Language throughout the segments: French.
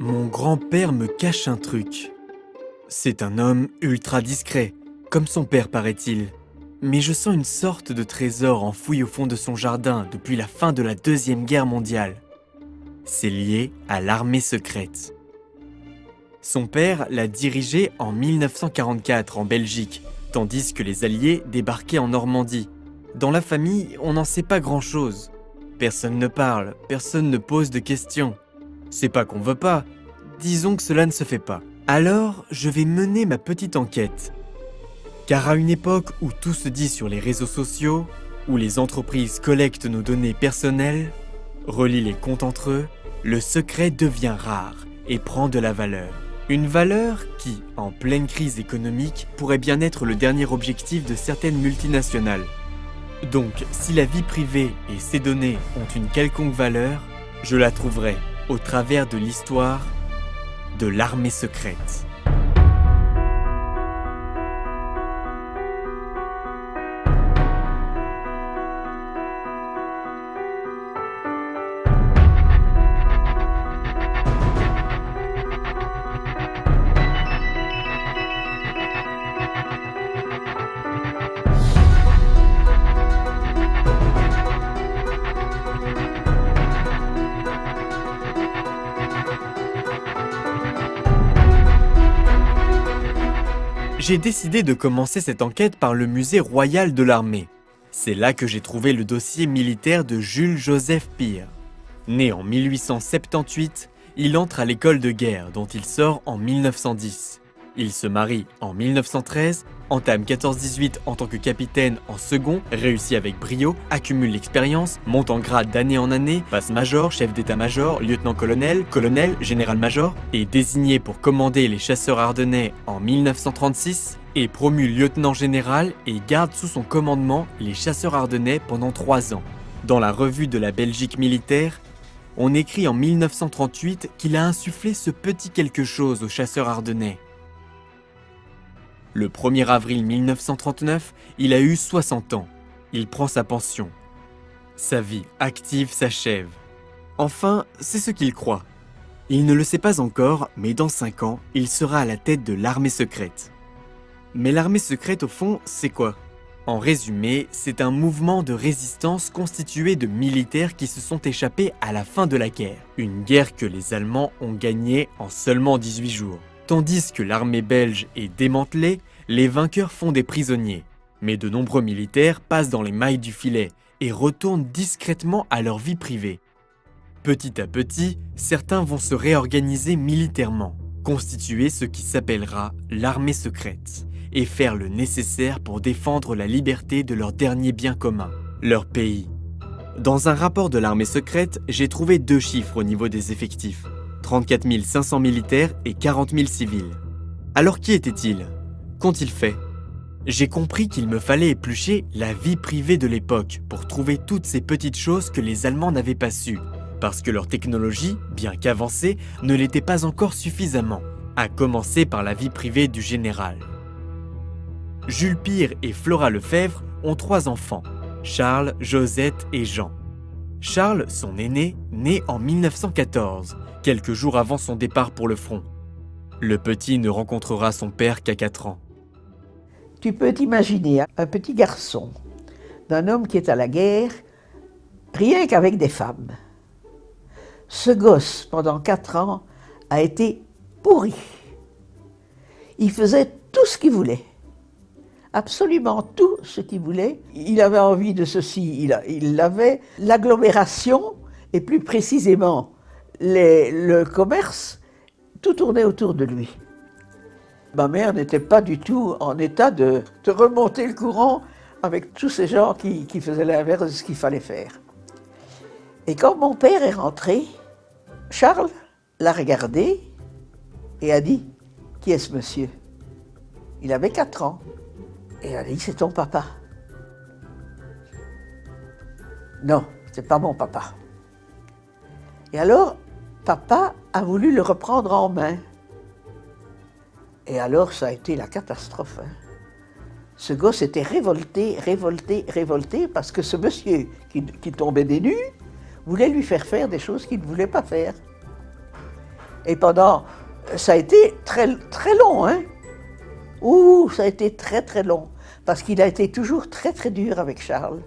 Mon grand-père me cache un truc. C'est un homme ultra discret, comme son père paraît-il. Mais je sens une sorte de trésor enfoui au fond de son jardin depuis la fin de la Deuxième Guerre mondiale. C'est lié à l'armée secrète. Son père l'a dirigée en 1944 en Belgique, tandis que les Alliés débarquaient en Normandie. Dans la famille, on n'en sait pas grand-chose. Personne ne parle, personne ne pose de questions. C'est pas qu'on veut pas, disons que cela ne se fait pas. Alors, je vais mener ma petite enquête. Car à une époque où tout se dit sur les réseaux sociaux, où les entreprises collectent nos données personnelles, relient les comptes entre eux, le secret devient rare et prend de la valeur. Une valeur qui, en pleine crise économique, pourrait bien être le dernier objectif de certaines multinationales. Donc, si la vie privée et ses données ont une quelconque valeur, je la trouverai au travers de l'histoire de l'armée secrète. J'ai décidé de commencer cette enquête par le musée royal de l'armée. C'est là que j'ai trouvé le dossier militaire de Jules-Joseph Pire. Né en 1878, il entre à l'école de guerre dont il sort en 1910. Il se marie en 1913, entame 14-18 en tant que capitaine en second, réussit avec brio, accumule l'expérience, monte en grade d'année en année, passe major, chef d'état-major, lieutenant-colonel, colonel, général-major, est désigné pour commander les chasseurs ardennais en 1936, est promu lieutenant-général et garde sous son commandement les chasseurs ardennais pendant 3 ans. Dans la revue de la Belgique militaire, on écrit en 1938 qu'il a insufflé ce petit quelque chose aux chasseurs ardennais. Le 1er avril 1939, il a eu 60 ans. Il prend sa pension. Sa vie active s'achève. Enfin, c'est ce qu'il croit. Il ne le sait pas encore, mais dans 5 ans, il sera à la tête de l'armée secrète. Mais l'armée secrète, au fond, c'est quoi ? En résumé, c'est un mouvement de résistance constitué de militaires qui se sont échappés à la fin de la guerre. Une guerre que les Allemands ont gagnée en seulement 18 jours. Tandis que l'armée belge est démantelée, les vainqueurs font des prisonniers. Mais de nombreux militaires passent dans les mailles du filet et retournent discrètement à leur vie privée. Petit à petit, certains vont se réorganiser militairement, constituer ce qui s'appellera l'armée secrète, et faire le nécessaire pour défendre la liberté de leur dernier bien commun, leur pays. Dans un rapport de l'armée secrète, j'ai trouvé 2 chiffres au niveau des effectifs. 34 500 militaires et 40 000 civils. Alors qui étaient-ils ? Qu'ont-ils fait ? J'ai compris qu'il me fallait éplucher la vie privée de l'époque pour trouver toutes ces petites choses que les Allemands n'avaient pas su, parce que leur technologie, bien qu'avancée, ne l'était pas encore suffisamment, à commencer par la vie privée du général. Jules Pire et Flora Lefebvre ont 3 enfants, Charles, Josette et Jean. Charles, son aîné, né en 1914, quelques jours avant son départ pour le front. Le petit ne rencontrera son père qu'à 4 ans. Tu peux t'imaginer un petit garçon d'un homme qui est à la guerre, rien qu'avec des femmes. Ce gosse, pendant 4 ans, a été pourri. Il faisait tout ce qu'il voulait. Absolument tout ce qu'il voulait. Il avait envie de ceci, il avait l'agglomération, et plus précisément le commerce, tout tournait autour de lui. Ma mère n'était pas du tout en état de remonter le courant avec tous ces gens qui faisaient l'inverse de ce qu'il fallait faire. Et quand mon père est rentré, Charles l'a regardé et a dit « Qui est ce monsieur ?» Il avait 4 ans. Et elle a dit, c'est ton papa. Non, c'est pas mon papa. Et alors, papa a voulu le reprendre en main. Et alors, ça a été la catastrophe. Ce gosse était révolté, parce que ce monsieur qui tombait des nues voulait lui faire faire des choses qu'il ne voulait pas faire. Et pendant, ça a été très, très long, hein. Ouh, ça a été très très long, parce qu'il a été toujours très très dur avec Charles,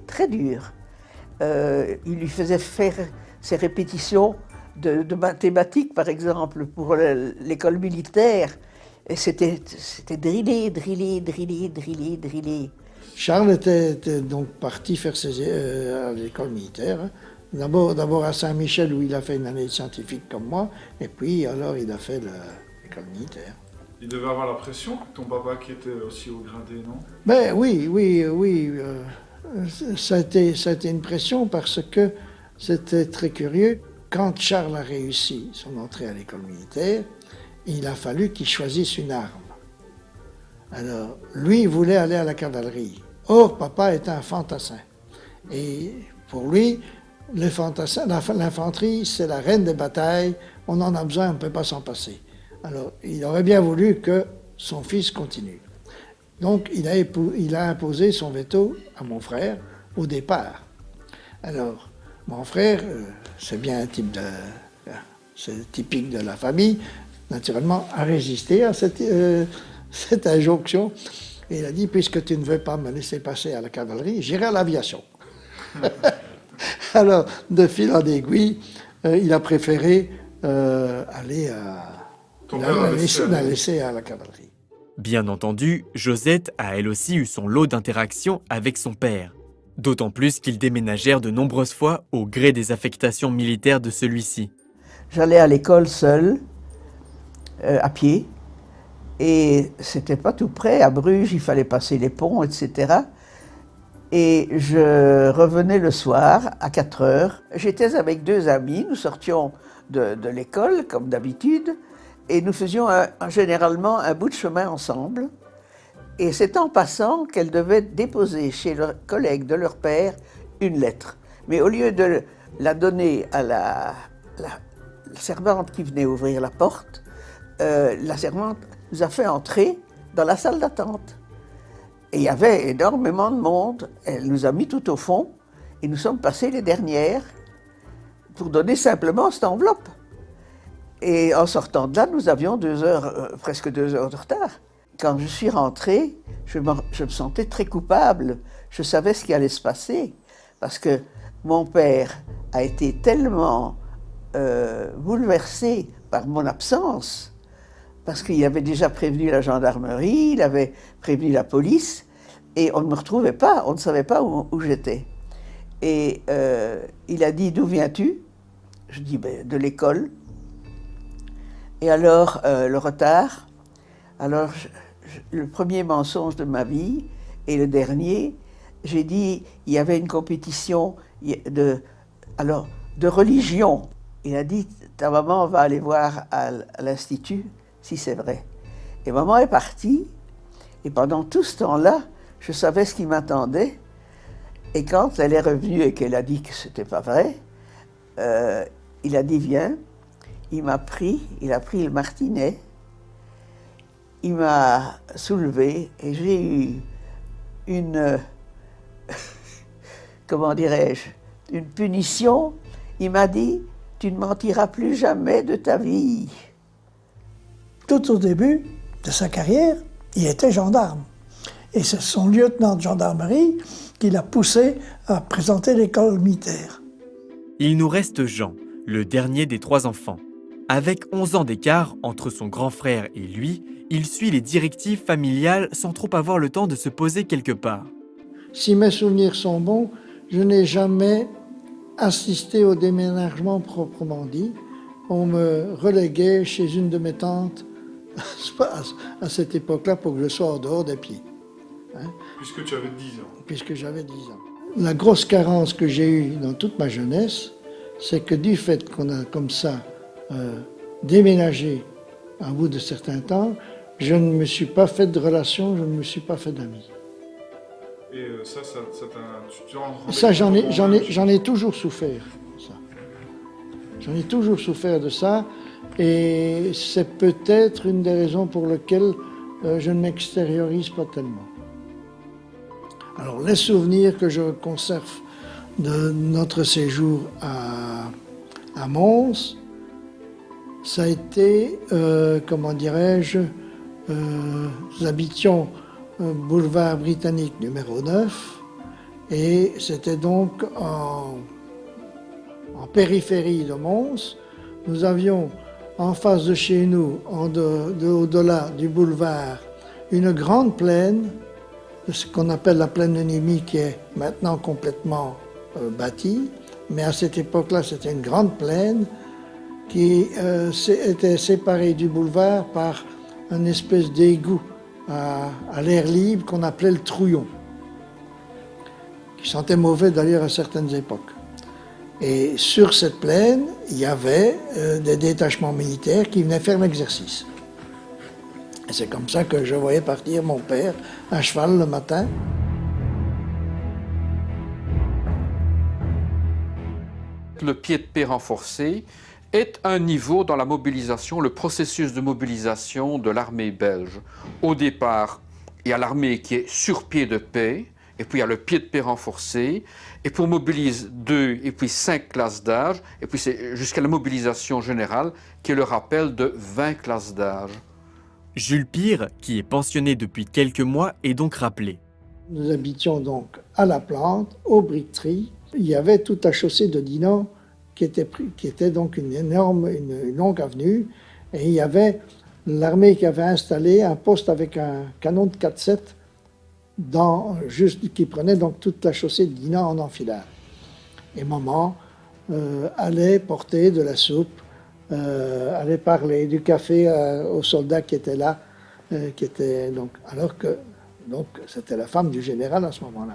très dur. Il lui faisait faire ses répétitions de mathématiques, par exemple, pour l'école militaire. Et c'était drillé, drillé, drillé, drillé, drillé. Charles était donc parti faire à l'école militaire. Hein. D'abord à Saint-Michel, où il a fait une année scientifique comme moi, et puis alors il a fait l'école militaire. Il devait avoir la pression, ton papa qui était aussi au gradé, non? Ben oui. Ça a été une pression parce que c'était très curieux. Quand Charles a réussi son entrée à l'école militaire, il a fallu qu'il choisisse une arme. Alors, lui, il voulait aller à la cavalerie. Or, papa était un fantassin. Et pour lui, l'infanterie, c'est la reine des batailles. On en a besoin, on ne peut pas s'en passer. Alors, il aurait bien voulu que son fils continue. Donc, il a imposé son veto à mon frère au départ. Alors, mon frère, c'est bien un type c'est typique de la famille, naturellement, a résisté à cette injonction. Et il a dit, puisque tu ne veux pas me laisser passer à la cavalerie, j'irai à l'aviation. Alors, de fil en aiguille, il a préféré aller la laisser à la cavalerie. Bien entendu, Josette a elle aussi eu son lot d'interactions avec son père. D'autant plus qu'ils déménagèrent de nombreuses fois au gré des affectations militaires de celui-ci. J'allais à l'école seule, à pied, et c'était pas tout près, à Bruges, il fallait passer les ponts, etc. Et je revenais le soir, à 4 heures. J'étais avec 2 amis, nous sortions de l'école, comme d'habitude, et nous faisions généralement un bout de chemin ensemble. Et c'est en passant qu'elles devaient déposer chez leurs collègues de leur père une lettre. Mais au lieu de la donner à la servante qui venait ouvrir la porte, la servante nous a fait entrer dans la salle d'attente. Et il y avait énormément de monde. Elle nous a mis tout au fond et nous sommes passés les dernières pour donner simplement cette enveloppe. Et en sortant de là, nous avions 2 heures, presque 2 heures de retard. Quand je suis rentrée, je me sentais très coupable. Je savais ce qui allait se passer parce que mon père a été tellement bouleversé par mon absence, parce qu'il avait déjà prévenu la gendarmerie, il avait prévenu la police, et on ne me retrouvait pas, on ne savait pas où j'étais. Et il a dit « D'où viens-tu » Je dis ben, « De l'école ». Et alors, le retard, alors le premier mensonge de ma vie, et le dernier, j'ai dit il y avait une compétition de religion. Il a dit « Ta maman va aller voir à l'institut si c'est vrai ». Et maman est partie, et pendant tout ce temps-là, je savais ce qui m'attendait. Et quand elle est revenue et qu'elle a dit que c'était pas vrai, il a dit « Viens ». Il a pris le martinet, il m'a soulevé et j'ai eu une, comment dirais-je, une punition. Il m'a dit « Tu ne mentiras plus jamais de ta vie ». Tout au début de sa carrière, il était gendarme. Et c'est son lieutenant de gendarmerie qui l'a poussé à présenter l'école militaire. Il nous reste Jean, le dernier des 3 enfants. Avec 11 ans d'écart entre son grand frère et lui, il suit les directives familiales sans trop avoir le temps de se poser quelque part. Si mes souvenirs sont bons, je n'ai jamais assisté au déménagement proprement dit. On me reléguait chez une de mes tantes à cette époque-là pour que je sois en dehors des pieds. Hein? Puisque tu avais 10 ans. Puisque j'avais 10 ans. La grosse carence que j'ai eue dans toute ma jeunesse, c'est que du fait qu'on a comme ça déménagé à bout de certains temps, je ne me suis pas fait de relations, je ne me suis pas fait d'amis. Et ça, j'en ai toujours souffert. Ça. J'en ai toujours souffert de ça, et c'est peut-être une des raisons pour lesquelles je ne m'extériorise pas tellement. Alors, les souvenirs que je conserve de notre séjour à Mons, ça a été, comment dirais-je, nous habitions boulevard Britannique numéro 9, et c'était donc en périphérie de Mons. Nous avions en face de chez nous, au-delà du boulevard, une grande plaine, ce qu'on appelle la plaine de Nimy, qui est maintenant complètement bâtie. Mais à cette époque-là, c'était une grande plaine qui était séparée du boulevard par une espèce d'égout à l'air libre qu'on appelait le Trouillon, qui sentait mauvais d'ailleurs à certaines époques. Et sur cette plaine, il y avait des détachements militaires qui venaient faire l'exercice. Et c'est comme ça que je voyais partir mon père à cheval le matin. Le pied de paix renforcé est un niveau dans la mobilisation, le processus de mobilisation de l'armée belge. Au départ, il y a l'armée qui est sur pied de paix, et puis il y a le pied de paix renforcé, et puis on mobilise 2 et puis 5 classes d'âge, et puis c'est jusqu'à la mobilisation générale, qui est le rappel de 20 classes d'âge. Jules Pire, qui est pensionné depuis quelques mois, est donc rappelé. Nous habitions donc à La Plante, au Briqueterie. Il y avait toute la chaussée de Dinan qui était donc une longue avenue, et il y avait l'armée qui avait installé un poste avec un canon de 4-7 qui prenait donc toute la chaussée de Dinan en enfilade. Et maman allait porter de la soupe, allait parler du café aux soldats qui étaient là, alors que c'était la femme du général à ce moment-là.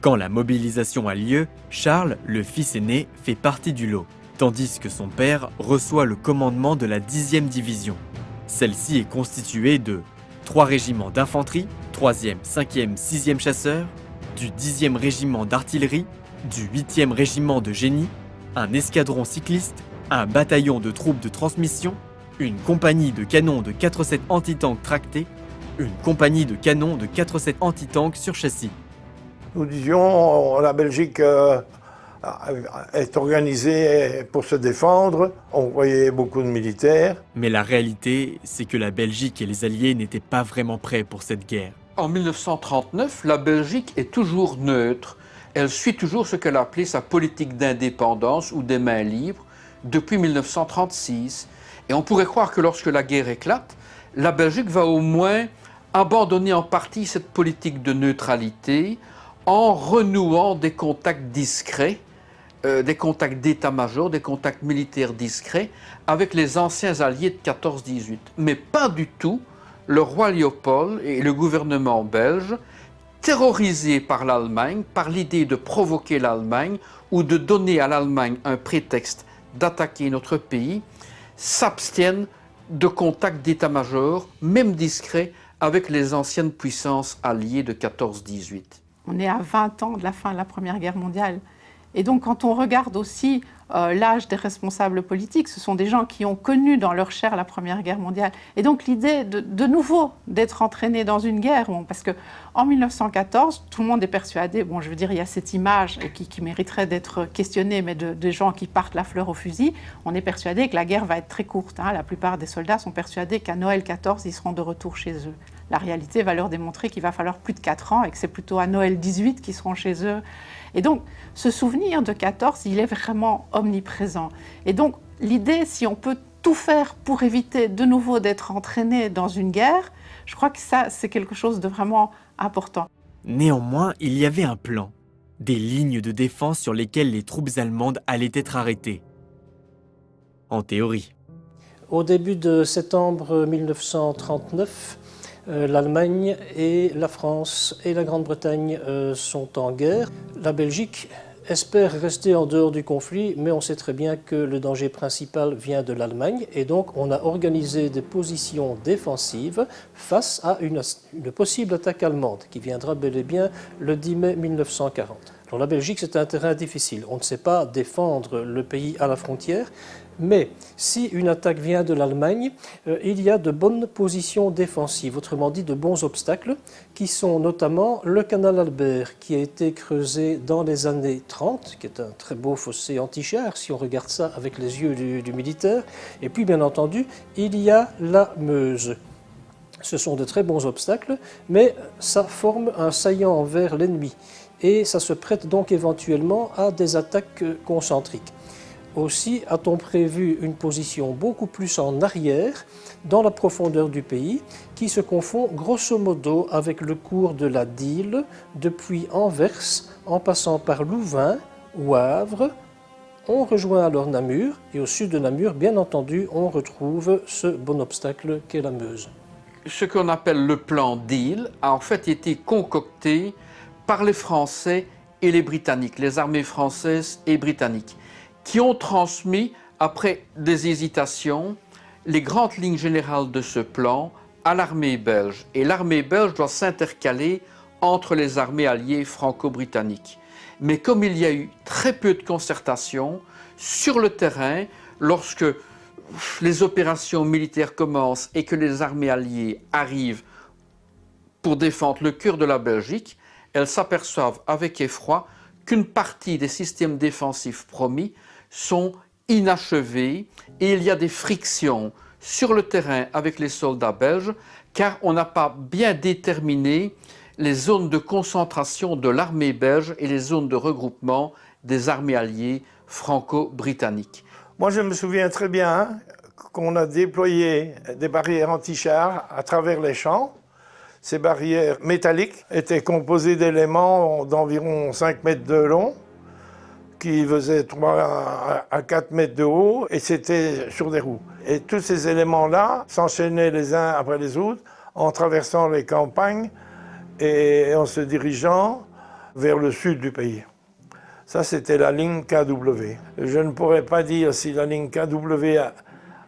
Quand la mobilisation a lieu, Charles, le fils aîné, fait partie du lot, tandis que son père reçoit le commandement de la 10e division. Celle-ci est constituée de 3 régiments d'infanterie, 3e, 5e, 6e chasseurs, du 10e régiment d'artillerie, du 8e régiment de génie, un escadron cycliste, un bataillon de troupes de transmission, une compagnie de canons de 4-7 antitanks tractés, une compagnie de canons de 4-7 antitanks sur châssis. Nous disions, la Belgique est organisée pour se défendre, on voyait beaucoup de militaires. Mais la réalité, c'est que la Belgique et les Alliés n'étaient pas vraiment prêts pour cette guerre. En 1939, la Belgique est toujours neutre. Elle suit toujours ce qu'elle a appelé sa politique d'indépendance ou des mains libres depuis 1936. Et on pourrait croire que lorsque la guerre éclate, la Belgique va au moins abandonner en partie cette politique de neutralité en renouant des contacts discrets, des contacts d'état-major, des contacts militaires discrets avec les anciens alliés de 14-18. Mais pas du tout le roi Léopold et le gouvernement belge, terrorisés par l'Allemagne, par l'idée de provoquer l'Allemagne ou de donner à l'Allemagne un prétexte d'attaquer notre pays, s'abstiennent de contacts d'état-major, même discrets, avec les anciennes puissances alliées de 14-18. On est à 20 ans de la fin de la Première Guerre mondiale. Et donc, quand on regarde aussi l'âge des responsables politiques, ce sont des gens qui ont connu dans leur chair la Première Guerre mondiale. Et donc, l'idée de nouveau d'être entraîné dans une guerre, parce qu'en 1914, tout le monde est persuadé, bon, je veux dire, il y a cette image qui mériterait d'être questionnée, mais des gens qui partent la fleur au fusil, on est persuadé que la guerre va être très courte. La plupart des soldats sont persuadés qu'à Noël 14, ils seront de retour chez eux. La réalité va leur démontrer qu'il va falloir plus de 4 ans et que c'est plutôt à Noël 18 qu'ils seront chez eux. Et donc, ce souvenir de 14, il est vraiment omniprésent. Et donc, l'idée, si on peut tout faire pour éviter de nouveau d'être entraîné dans une guerre, je crois que ça, c'est quelque chose de vraiment important. Néanmoins, il y avait un plan, des lignes de défense sur lesquelles les troupes allemandes allaient être arrêtées. En théorie. Au début de septembre 1939, l'Allemagne et la France et la Grande-Bretagne sont en guerre. La Belgique espère rester en dehors du conflit, mais on sait très bien que le danger principal vient de l'Allemagne et donc on a organisé des positions défensives face à une possible attaque allemande qui viendra bel et bien le 10 mai 1940. Alors la Belgique, c'est un terrain difficile. On ne sait pas défendre le pays à la frontière, mais si une attaque vient de l'Allemagne, il y a de bonnes positions défensives, autrement dit de bons obstacles, qui sont notamment le canal Albert, qui a été creusé dans les années 30, qui est un très beau fossé anti-char, si on regarde ça avec les yeux du militaire. Et puis, bien entendu, il y a la Meuse. Ce sont de très bons obstacles, mais ça forme un saillant vers l'ennemi. Et ça se prête donc éventuellement à des attaques concentriques. Aussi a-t-on prévu une position beaucoup plus en arrière, dans la profondeur du pays, qui se confond grosso modo avec le cours de la Dyle, depuis Anvers, en passant par Louvain, Wavre. On rejoint alors Namur, et au sud de Namur, bien entendu, on retrouve ce bon obstacle qu'est la Meuse. Ce qu'on appelle le plan Dyle a en fait été concocté par les Français et les Britanniques, les armées françaises et britanniques, qui ont transmis, après des hésitations, les grandes lignes générales de ce plan à l'armée belge. Et l'armée belge doit s'intercaler entre les armées alliées franco-britanniques. Mais comme il y a eu très peu de concertation, sur le terrain, lorsque les opérations militaires commencent et que les armées alliées arrivent pour défendre le cœur de la Belgique, elles s'aperçoivent avec effroi qu'une partie des systèmes défensifs promis sont inachevés et il y a des frictions sur le terrain avec les soldats belges car on n'a pas bien déterminé les zones de concentration de l'armée belge et les zones de regroupement des armées alliées franco-britanniques. Moi, je me souviens très bien qu'on a déployé des barrières anti-chars à travers les champs. Ces barrières métalliques étaient composées d'éléments d'environ 5 mètres de long, qui faisaient 3 à 4 mètres de haut, et c'était sur des roues. Et tous ces éléments-là s'enchaînaient les uns après les autres en traversant les campagnes et en se dirigeant vers le sud du pays. Ça, c'était la ligne KW. Je ne pourrais pas dire si la ligne KW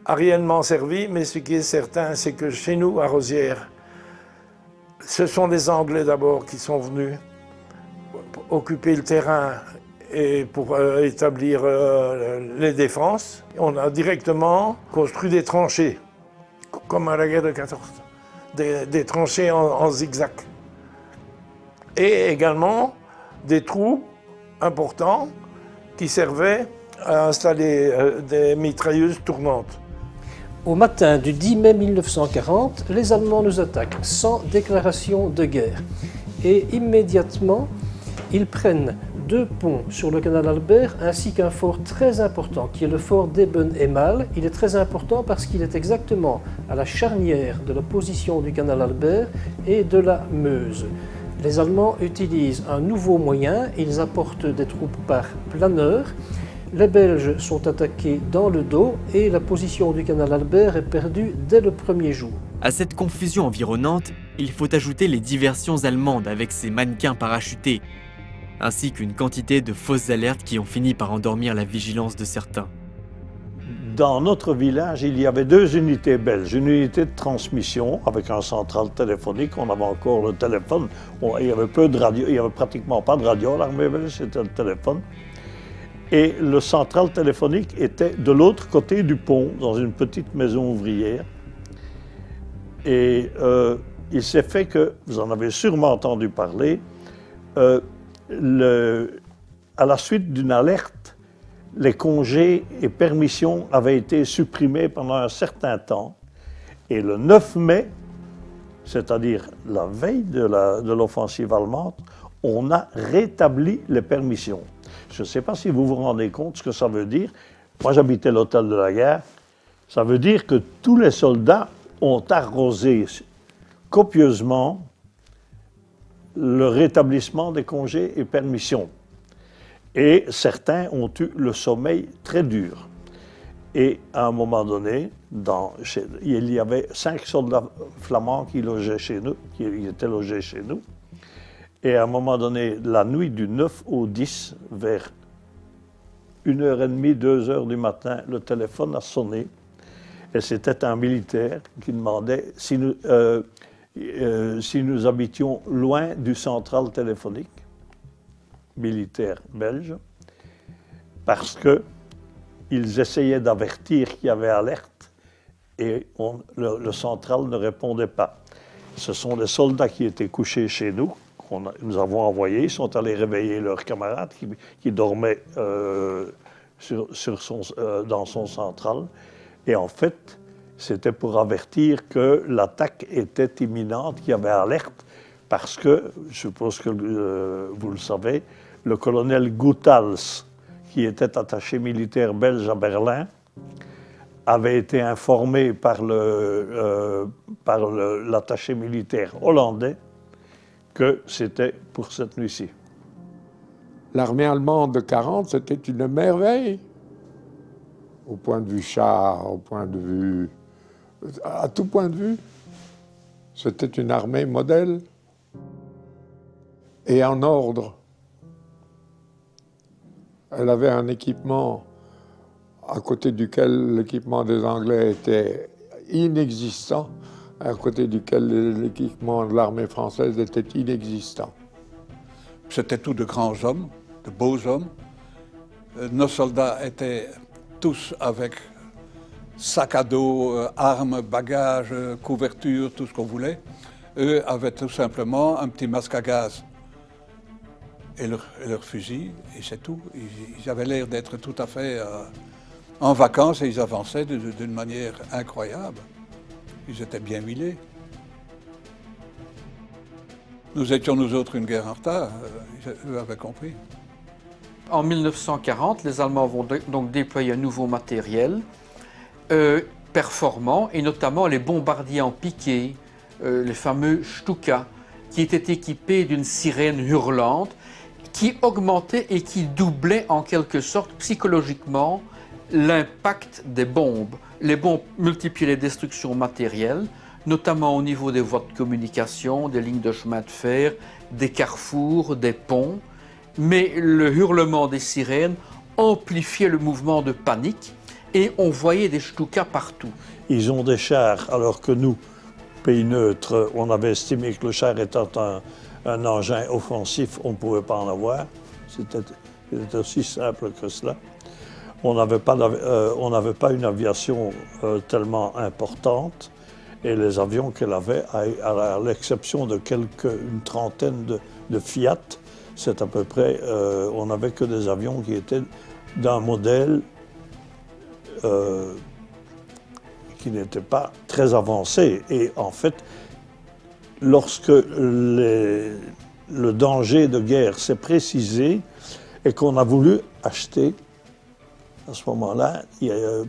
a réellement servi, mais ce qui est certain, c'est que chez nous, à Rosières, ce sont les Anglais d'abord qui sont venus occuper le terrain et pour établir les défenses. On a directement construit des tranchées, comme à la guerre de 14, des tranchées en zigzag. Et également des trous importants qui servaient à installer des mitrailleuses tournantes. Au matin du 10 mai 1940, les Allemands nous attaquent sans déclaration de guerre. Et immédiatement, ils prennent 2 ponts sur le canal Albert ainsi qu'un fort très important qui est le fort d'Eben-Emal. Il est très important parce qu'il est exactement à la charnière de la position du canal Albert et de la Meuse. Les Allemands utilisent un nouveau moyen, ils apportent des troupes par planeur. Les Belges sont attaqués dans le dos et la position du canal Albert est perdue dès le premier jour. À cette confusion environnante, il faut ajouter les diversions allemandes avec ces mannequins parachutés, ainsi qu'une quantité de fausses alertes qui ont fini par endormir la vigilance de certains. Dans notre village, il y avait 2 unités belges. Une unité de transmission avec un central téléphonique. On avait encore le téléphone. Il y avait peu de radio, il n'y avait pratiquement pas de radio à l'armée belge, c'était le téléphone. Et le central téléphonique était de l'autre côté du pont, dans une petite maison ouvrière. Et il s'est fait que, vous en avez sûrement entendu parler, à la suite d'une alerte, les congés et permissions avaient été supprimés pendant un certain temps. Et le 9 mai, c'est-à-dire la veille de l'offensive allemande, on a rétabli les permissions. Je ne sais pas si vous vous rendez compte ce que ça veut dire. Moi, j'habitais l'hôtel de la Gare. Ça veut dire que tous les soldats ont arrosé copieusement le rétablissement des congés et permissions. Et certains ont eu le sommeil très dur. Et à un moment donné, il y avait 5 soldats flamands qui logeaient chez nous, qui étaient logés chez nous. Et à un moment donné, la nuit du 9 au 10, vers 1h30, 2h du matin, le téléphone a sonné. Et c'était un militaire qui demandait si nous habitions loin du central téléphonique. militaires belges parce qu'ils essayaient d'avertir qu'il y avait alerte et le central ne répondait pas. Ce sont des soldats qui étaient couchés chez nous, nous avons envoyés, ils sont allés réveiller leurs camarades qui dormaient dans son central. Et en fait, c'était pour avertir que l'attaque était imminente, qu'il y avait alerte, parce que, je suppose que vous le savez, le colonel Goethals, qui était attaché militaire belge à Berlin, avait été informé par l'attaché militaire hollandais que c'était pour cette nuit-ci. L'armée allemande de 40, c'était une merveille. Au point de vue char, au point de vue... à tout point de vue. C'était une armée modèle et en ordre. Elle avait un équipement à côté duquel l'équipement des Anglais était inexistant, à côté duquel l'équipement de l'armée française était inexistant. C'était tous de grands hommes, de beaux hommes. Nos soldats étaient tous avec sac à dos, armes, bagages, couvertures, tout ce qu'on voulait. Eux avaient tout simplement un petit masque à gaz et leur fusil, et c'est tout. Ils avaient l'air d'être tout à fait en vacances et ils avançaient d'une manière incroyable. Ils étaient bien huilés. Nous étions, nous autres, une guerre en retard. Eux avaient compris. En 1940, les Allemands vont donc déployer un nouveau matériel performant, et notamment les bombardiers en piqué, les fameux Stuka, qui étaient équipés d'une sirène hurlante, qui augmentait et qui doublait en quelque sorte psychologiquement l'impact des bombes. Les bombes multipliaient les destructions matérielles, notamment au niveau des voies de communication, des lignes de chemin de fer, des carrefours, des ponts. Mais le hurlement des sirènes amplifiait le mouvement de panique et on voyait des Stuka partout. Ils ont des chars, alors que nous, pays neutre, on avait estimé que le char étant un engin offensif, on ne pouvait pas en avoir. C'était aussi simple que cela. On n'avait pas une aviation tellement importante, et les avions qu'elle avait, à l'exception de une trentaine de Fiat, c'est à peu près, on n'avait que des avions qui étaient d'un modèle qui n'était pas très avancé. Et en fait, lorsque le danger de guerre s'est précisé et qu'on a voulu acheter, à ce moment-là,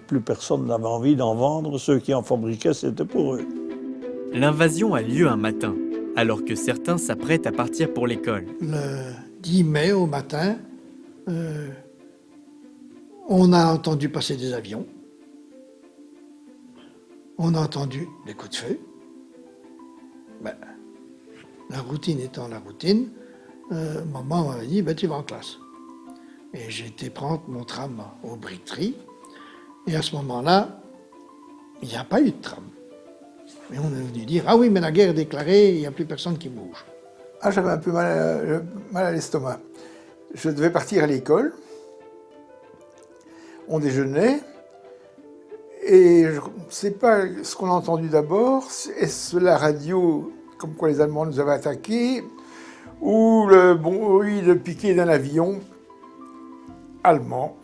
plus personne n'avait envie d'en vendre. Ceux qui en fabriquaient, c'était pour eux. L'invasion a lieu un matin, alors que certains s'apprêtent à partir pour l'école. Le 10 mai au matin, on a entendu passer des avions. On a entendu des coups de feu. Ben, la routine étant la routine, maman m'avait dit, ben, tu vas en classe. Et j'ai été prendre mon tram aux briqueteries. Et à ce moment-là, il n'y a pas eu de tram. Et on est venu dire, ah oui, mais la guerre est déclarée, il n'y a plus personne qui bouge. Ah, j'avais un peu mal à l'estomac. Je devais partir à l'école. On déjeunait. Et je ne sais pas ce qu'on a entendu d'abord. Est-ce la radio, comme quoi les Allemands nous avaient attaqués, ou le bruit de piqué d'un avion allemand.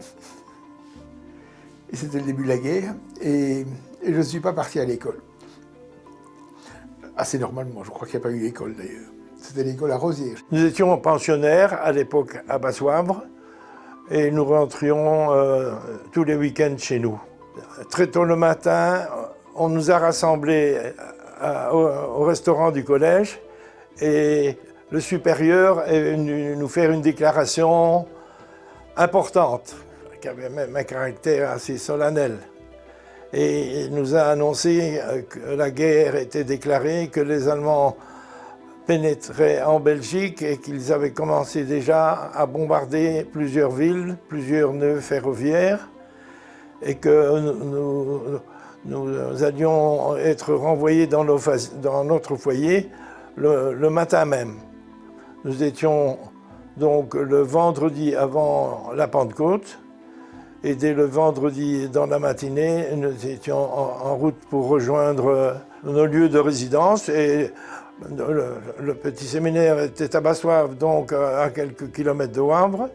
Et c'était le début de la guerre. Et je ne suis pas parti à l'école. Assez normalement, je crois qu'il n'y a pas eu l'école d'ailleurs. C'était l'école à Rosières. Nous étions pensionnaires à l'époque à Basse-Wavre et nous rentrions tous les week-ends chez nous. Très tôt le matin, on nous a rassemblés au restaurant du collège et le supérieur est venu nous faire une déclaration importante, qui avait même un caractère assez solennel. Et il nous a annoncé que la guerre était déclarée, que les Allemands pénétraient en Belgique et qu'ils avaient commencé déjà à bombarder plusieurs villes, plusieurs nœuds ferroviaires, et que nous allions être renvoyés dans notre foyer le matin même. Nous étions donc le vendredi avant la Pentecôte. Et dès le vendredi dans la matinée, nous étions en route pour rejoindre nos lieux de résidence. Et le petit séminaire était à Bassoives, donc à quelques kilomètres de Wavre.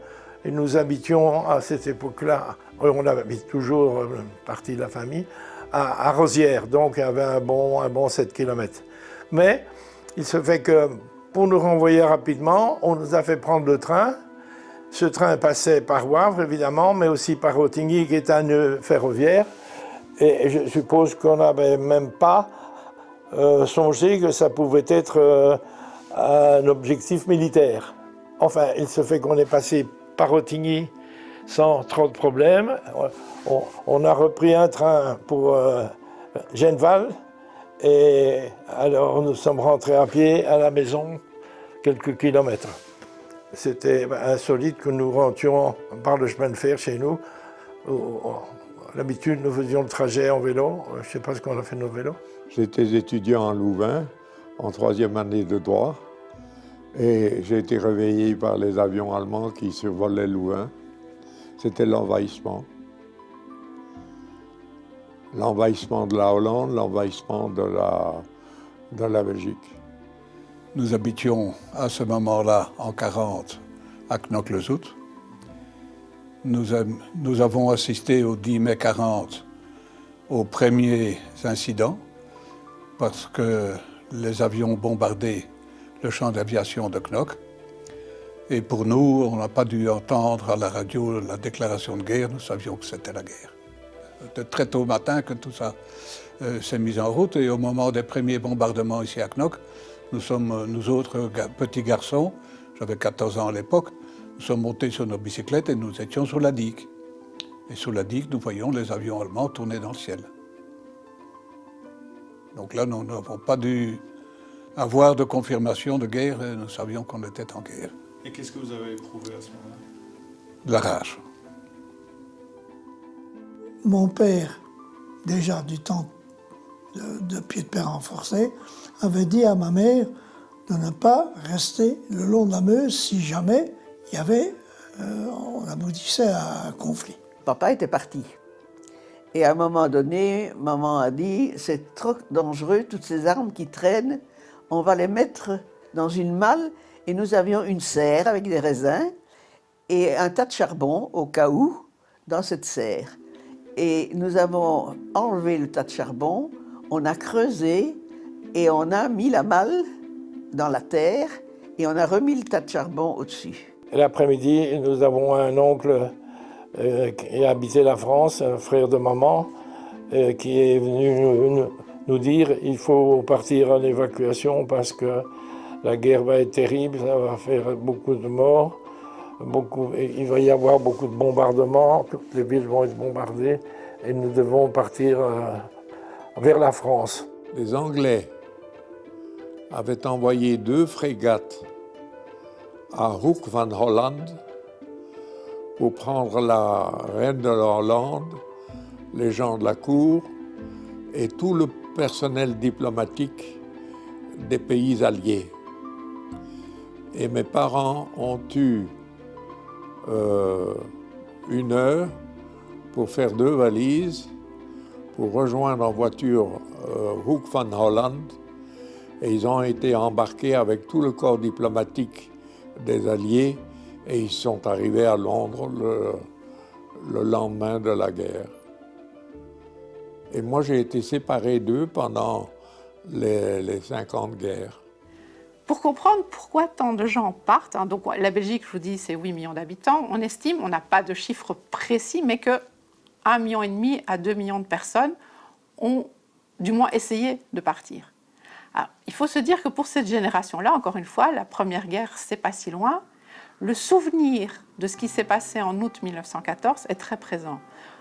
Et nous habitions à cette époque-là, on habite toujours, partie de la famille, à Rosières, donc il y avait un bon 7 km. Mais il se fait que pour nous renvoyer rapidement, on nous a fait prendre le train. Ce train passait par Wavre, évidemment, mais aussi par Ottignies, qui est un nœud ferroviaire. Et je suppose qu'on n'avait même pas songé que ça pouvait être un objectif militaire. Enfin, il se fait qu'on est passé par Ottignies sans trop de problèmes. On a repris un train pour Genval, et alors nous sommes rentrés à pied à la maison, quelques kilomètres. C'était insolite que nous rentrions par le chemin de fer chez nous. D'habitude, nous faisions le trajet en vélo. Je ne sais pas ce qu'on a fait de nos vélos. J'étais étudiant à Louvain, en 3e année de droit, et j'ai été réveillé par les avions allemands qui survolaient Louvain. C'était l'envahissement. L'envahissement de la Hollande, l'envahissement de la Belgique. Nous habitions à ce moment-là, en 40, à Knokke-le-Zout. Nous avons assisté au 10 mai 40 aux premiers incidents parce que les avions bombardaient le champ d'aviation de Knokke. Et pour nous, on n'a pas dû entendre à la radio la déclaration de guerre, nous savions que c'était la guerre. C'était très tôt matin que tout ça s'est mis en route et au moment des premiers bombardements ici à Knokke, nous autres petits garçons, j'avais 14 ans à l'époque, nous sommes montés sur nos bicyclettes et nous étions sur la digue. Et sur la digue, nous voyions les avions allemands tourner dans le ciel. Donc là, nous n'avons pas dû avoir de confirmation de guerre et nous savions qu'on était en guerre. Et qu'est-ce que vous avez éprouvé à ce moment-là? De la rage. Mon père, déjà du temps de pied de père renforcé, avait dit à ma mère de ne pas rester le long de la Meuse si jamais il y avait, on aboutissait à un conflit. Papa était parti. Et à un moment donné, maman a dit, c'est trop dangereux, toutes ces armes qui traînent, on va les mettre dans une malle. Et nous avions une serre avec des raisins et un tas de charbon au cas où dans cette serre. Et nous avons enlevé le tas de charbon, on a creusé et on a mis la malle dans la terre et on a remis le tas de charbon au-dessus. L'après-midi, nous avons un oncle qui habitait la France, un frère de maman, qui est venu nous dire il faut partir en évacuation parce que la guerre va être terrible, ça va faire beaucoup de morts, il va y avoir beaucoup de bombardements, toutes les villes vont être bombardées et nous devons partir vers la France. Les Anglais avaient envoyé 2 frégates à Hoek van Holland pour prendre la reine de Hollande, les gens de la cour et tout le personnel diplomatique des pays alliés. Et mes parents ont eu 1 heure pour faire 2 valises, pour rejoindre en voiture Hoek van Holland, et ils ont été embarqués avec tout le corps diplomatique des Alliés, et ils sont arrivés à Londres le lendemain de la guerre. Et moi, j'ai été séparé d'eux pendant les 50 guerres. Pour comprendre pourquoi tant de gens partent, donc la Belgique, je vous dis, c'est 8 millions d'habitants, on estime, on n'a pas de chiffre précis, mais que 1,5 million à 2 millions de personnes ont du moins essayé de partir. Alors, il faut se dire que pour cette génération-là, encore une fois, la Première Guerre, c'est pas si loin. Le souvenir de ce qui s'est passé en août 1914 est très présent.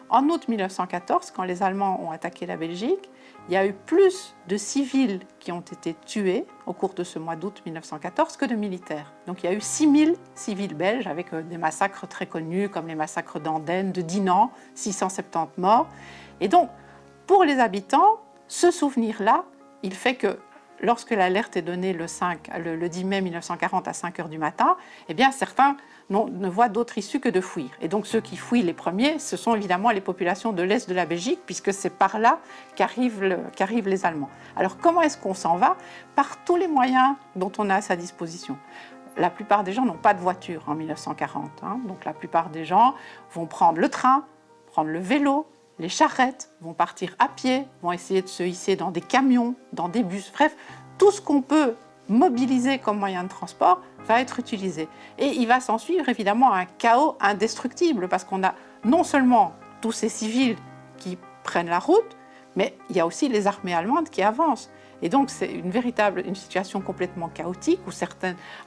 En août 1914, quand les Allemands ont attaqué la Belgique, il y a eu plus de civils qui ont été tués au cours de ce mois d'août 1914 que de militaires. Donc il y a eu 6000 civils belges avec des massacres très connus comme les massacres d'Andenne, de Dinant, 670 morts. Et donc, pour les habitants, ce souvenir-là, il fait que lorsque l'alerte est donnée le 10 mai 1940 à 5 heures du matin, eh bien certains ne voient d'autre issue que de fuir. Et donc ceux qui fuient les premiers, ce sont évidemment les populations de l'Est de la Belgique, puisque c'est par là qu'arrivent les Allemands. Alors comment est-ce qu'on s'en va? Par tous les moyens dont on a à sa disposition. La plupart des gens n'ont pas de voiture en 1940. Donc la plupart des gens vont prendre le train, prendre le vélo, les charrettes, vont partir à pied, vont essayer de se hisser dans des camions, dans des bus, bref, tout ce qu'on peut mobiliser comme moyen de transport va être utilisé. Et il va s'en suivre évidemment un chaos indestructible, parce qu'on a non seulement tous ces civils qui prennent la route, mais il y a aussi les armées allemandes qui avancent. Et donc c'est une situation complètement chaotique où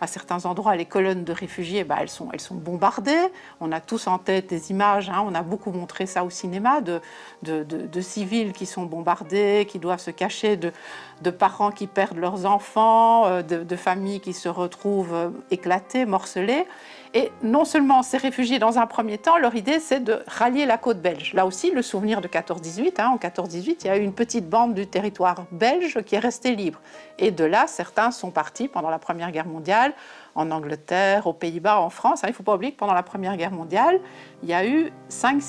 à certains endroits, les colonnes de réfugiés, elles sont bombardées. On a tous en tête des images, on a beaucoup montré ça au cinéma, de civils qui sont bombardés, qui doivent se cacher de parents qui perdent leurs enfants, de familles qui se retrouvent éclatées, morcelées. Et non seulement ces réfugiés, dans un premier temps, leur idée, c'est de rallier la côte belge. Là aussi, le souvenir de 14-18, en 14-18, il y a eu une petite bande du territoire belge qui est restée libre. Et de là, certains sont partis pendant la Première Guerre mondiale, en Angleterre, aux Pays-Bas, en France. Il ne faut pas oublier que pendant la Première Guerre mondiale, il y a eu 5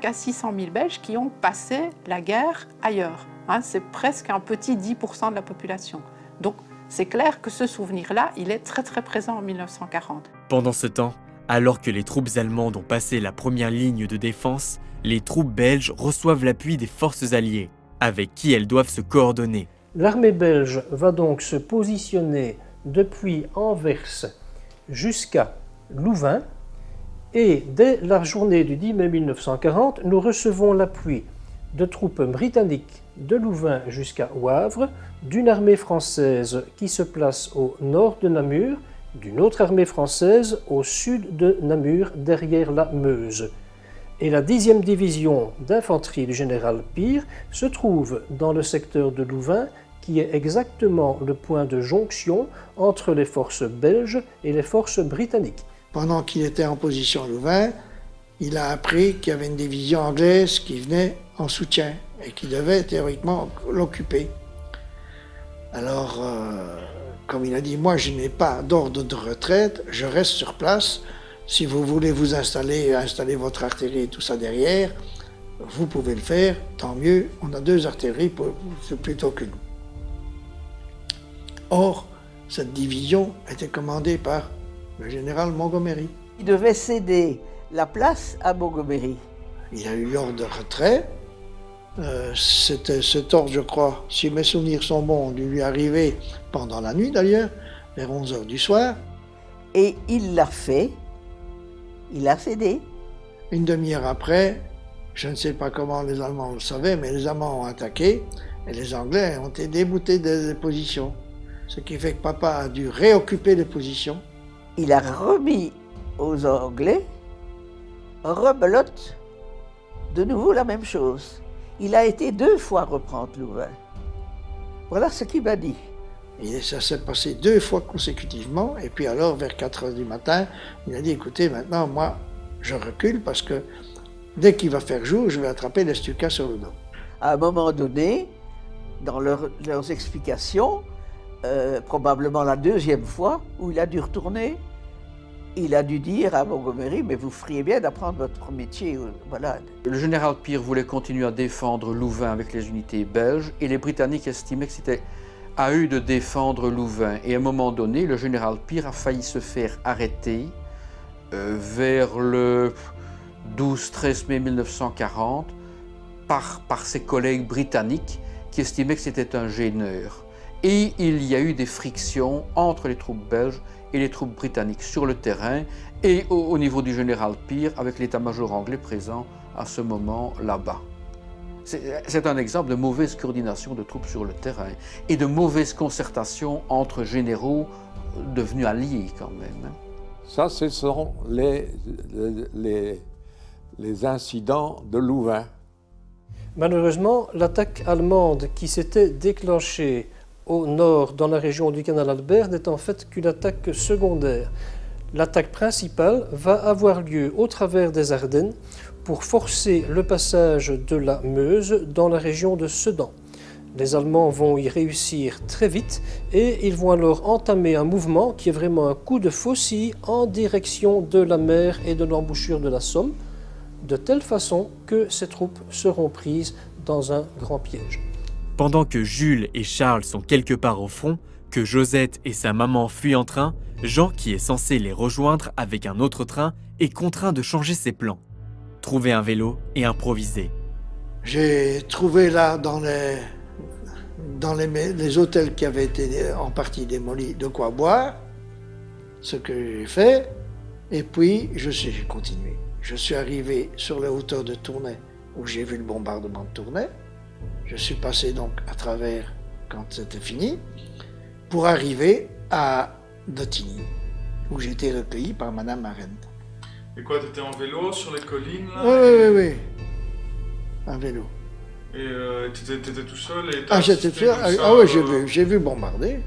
à 600 000 Belges qui ont passé la guerre ailleurs. C'est presque un petit 10% de la population. Donc, c'est clair que ce souvenir-là, il est très très présent en 1940. Pendant ce temps, alors que les troupes allemandes ont passé la première ligne de défense, les troupes belges reçoivent l'appui des forces alliées, avec qui elles doivent se coordonner. L'armée belge va donc se positionner depuis Anvers jusqu'à Louvain, et dès la journée du 10 mai 1940, nous recevons l'appui de troupes britanniques de Louvain jusqu'à Wavre, d'une armée française qui se place au nord de Namur, d'une autre armée française au sud de Namur, derrière la Meuse. Et la 10e division d'infanterie du général Pire se trouve dans le secteur de Louvain, qui est exactement le point de jonction entre les forces belges et les forces britanniques. Pendant qu'il était en position à Louvain, il a appris qu'il y avait une division anglaise qui venait en soutien et qui devait théoriquement l'occuper. Alors, comme il a dit, moi je n'ai pas d'ordre de retraite, je reste sur place. Si vous voulez vous installer votre artillerie et tout ça derrière, vous pouvez le faire, tant mieux, on a 2 artilleries plutôt qu'une. Or, cette division était commandée par le général Montgomery. Il devait céder la place à Montgomery. Il a eu l'ordre de retrait. Cet ordre, je crois, si mes souvenirs sont bons, dû lui arriver pendant la nuit d'ailleurs, vers 11h du soir. Et il l'a fait. Il a cédé. Une demi-heure après, je ne sais pas comment les Allemands le savaient, mais les Allemands ont attaqué et les Anglais ont été déboutés des positions. Ce qui fait que papa a dû réoccuper les positions. Il a remis aux Anglais, rebelote, de nouveau la même chose. Il a été 2 fois reprendre Louvain. Voilà ce qu'il m'a dit. Et ça s'est passé 2 fois consécutivement, et puis alors, vers 4h du matin, il a dit, écoutez, maintenant, moi, je recule, parce que dès qu'il va faire jour, je vais attraper les Stukas sur le dos. À un moment donné, dans leurs explications, probablement la 2e fois, où il a dû retourner, il a dû dire à Montgomery, mais vous feriez bien d'apprendre votre métier. Voilà. Le général Pire voulait continuer à défendre Louvain avec les unités belges, et les Britanniques estimaient que c'était à eux de défendre Louvain. Et à un moment donné, le général Pire a failli se faire arrêter vers le 12-13 mai 1940 par ses collègues britanniques qui estimaient que c'était un gêneur. Et il y a eu des frictions entre les troupes belges et les troupes britanniques sur le terrain et au niveau du général Pire avec l'état-major anglais présent à ce moment là-bas. C'est un exemple de mauvaise coordination de troupes sur le terrain et de mauvaise concertation entre généraux devenus alliés quand même. Ça, ce sont les incidents de Louvain. Malheureusement, l'attaque allemande qui s'était déclenchée au nord, dans la région du canal Albert, n'est en fait qu'une attaque secondaire. L'attaque principale va avoir lieu au travers des Ardennes pour forcer le passage de la Meuse dans la région de Sedan. Les Allemands vont y réussir très vite et ils vont alors entamer un mouvement qui est vraiment un coup de faucille en direction de la mer et de l'embouchure de la Somme, de telle façon que ces troupes seront prises dans un grand piège. Pendant que Jules et Charles sont quelque part au front, que Josette et sa maman fuient en train, Jean, qui est censé les rejoindre avec un autre train, est contraint de changer ses plans. Trouver un vélo et improviser. J'ai trouvé là, dans les hôtels qui avaient été en partie démolis, de quoi boire, ce que j'ai fait, et puis j'ai continué. Je suis arrivé sur les hauteurs de Tournai, où j'ai vu le bombardement de Tournai. Je suis passé donc à travers, quand c'était fini, pour arriver à Dottigny, où j'ai été recueilli par Madame Arendt. Et quoi, t'étais en vélo sur les collines là? Oui. Un vélo. Et t'étais tout seul et j'étais tout seul. Ah oui, j'ai vu bombarder.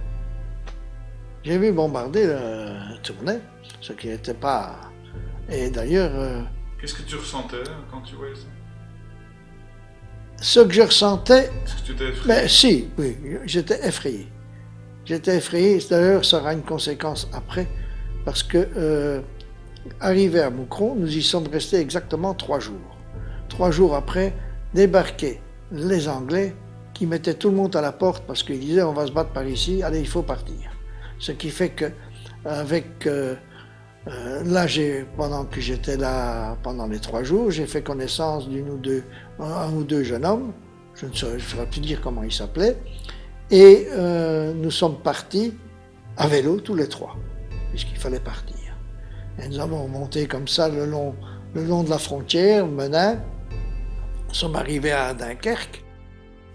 J'ai vu bombarder le Tournai, ce qui n'était pas... Et d'ailleurs... Qu'est-ce que tu ressentais quand tu voyais ça? Ce que je ressentais... Est-ce que tu étais effrayé? Ben, si, oui, j'étais effrayé. J'étais effrayé, d'ailleurs ça aura une conséquence après, parce que arrivé à Moucron, nous y sommes restés exactement 3 jours. 3 jours après, débarquaient les Anglais qui mettaient tout le monde à la porte parce qu'ils disaient on va se battre par ici, allez il faut partir. Ce qui fait que avec là, pendant que j'étais là pendant les 3 jours, j'ai fait connaissance un ou deux jeunes hommes, je ne saurais plus dire comment ils s'appelaient, et nous sommes partis à vélo tous les 3, puisqu'il fallait partir. Et nous avons monté comme ça le long de la frontière, Menin. Nous sommes arrivés à Dunkerque.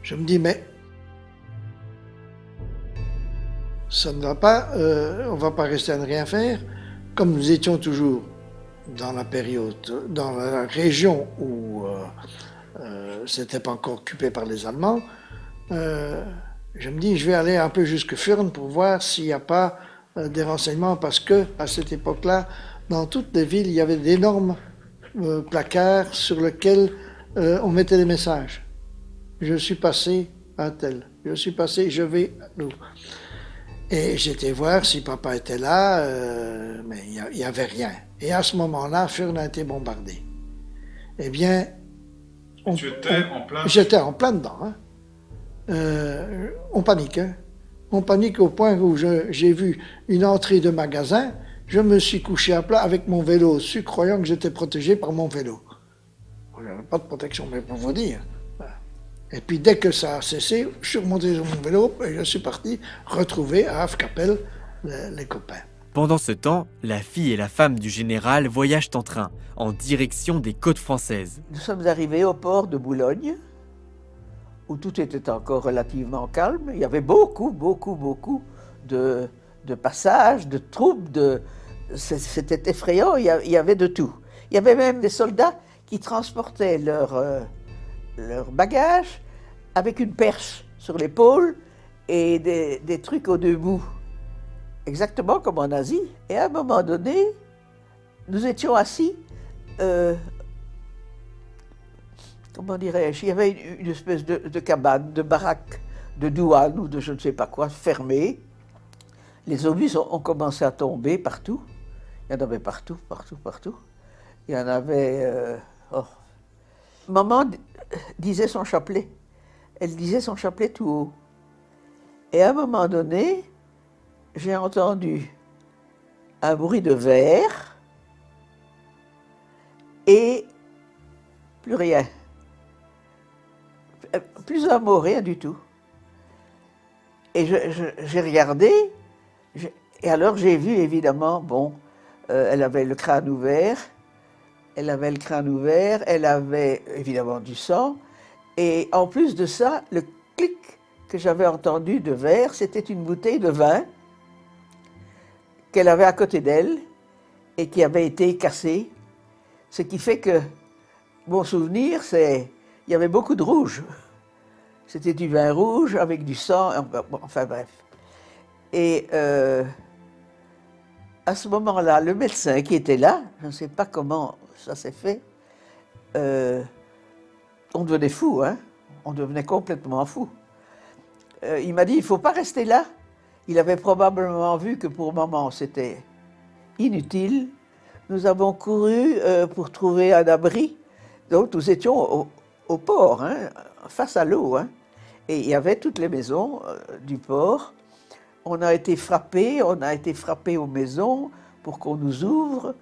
Je me dis, mais ça ne va pas, on ne va pas rester à ne rien faire. Comme nous étions toujours dans la période, dans la région où c'était pas encore occupé par les Allemands, je me dis, je vais aller un peu jusque Furnes pour voir s'il n'y a pas des renseignements, parce que à cette époque-là, dans toutes les villes, il y avait d'énormes placards sur lesquels on mettait des messages. Je suis passé à tel, je suis passé, je vais à l'eau. Et j'étais voir si papa était là, mais il n'y avait rien. Et à ce moment-là, Furnes a été bombardée. Eh bien... J'étais en plein dedans. Hein. On panique. Hein. On panique au point où j'ai vu une entrée de magasin. Je me suis couché à plat avec mon vélo dessus, croyant que j'étais protégé par mon vélo. Je n'avais pas de protection, mais pour vous dire. Et puis dès que ça a cessé, je suis remonté sur mon vélo et je suis parti retrouver à Havre-Capelle les copains. Pendant ce temps, la fille et la femme du général voyagent en train, en direction des côtes françaises. Nous sommes arrivés au port de Boulogne, où tout était encore relativement calme. Il y avait beaucoup de passages, de troupes, c'était effrayant, il y avait de tout. Il y avait même des soldats qui transportaient leurs bagages avec une perche sur l'épaule et des trucs au debout, exactement comme en Asie. Et à un moment donné, nous étions assis, comment dirais-je, il y avait une espèce de cabane, de baraque, de douane ou de je ne sais pas quoi, fermée. Les obus ont commencé à tomber partout. Il y en avait partout. Il y en avait... Maman disait son chapelet. Elle disait son chapelet tout haut. Et à un moment donné, j'ai entendu un bruit de verre et plus rien. Plus un mot, rien du tout. Et j'ai regardé, et alors j'ai vu évidemment, elle avait le crâne ouvert, elle avait évidemment du sang, et en plus de ça, le clic que j'avais entendu de verre, c'était une bouteille de vin qu'elle avait à côté d'elle et qui avait été cassée, ce qui fait que mon souvenir, il y avait beaucoup de rouge. C'était du vin rouge avec du sang, enfin bref. Et à ce moment-là, le médecin qui était là, je ne sais pas comment ça s'est fait, on devenait fou, hein? On devenait complètement fou. il m'a dit, il ne faut pas rester là. Il avait probablement vu que pour le moment, c'était inutile. Nous avons couru pour trouver un abri. Donc, nous étions au port, hein, face à l'eau. Hein. Et il y avait toutes les maisons du port. On a été frappés aux maisons pour qu'on nous ouvre.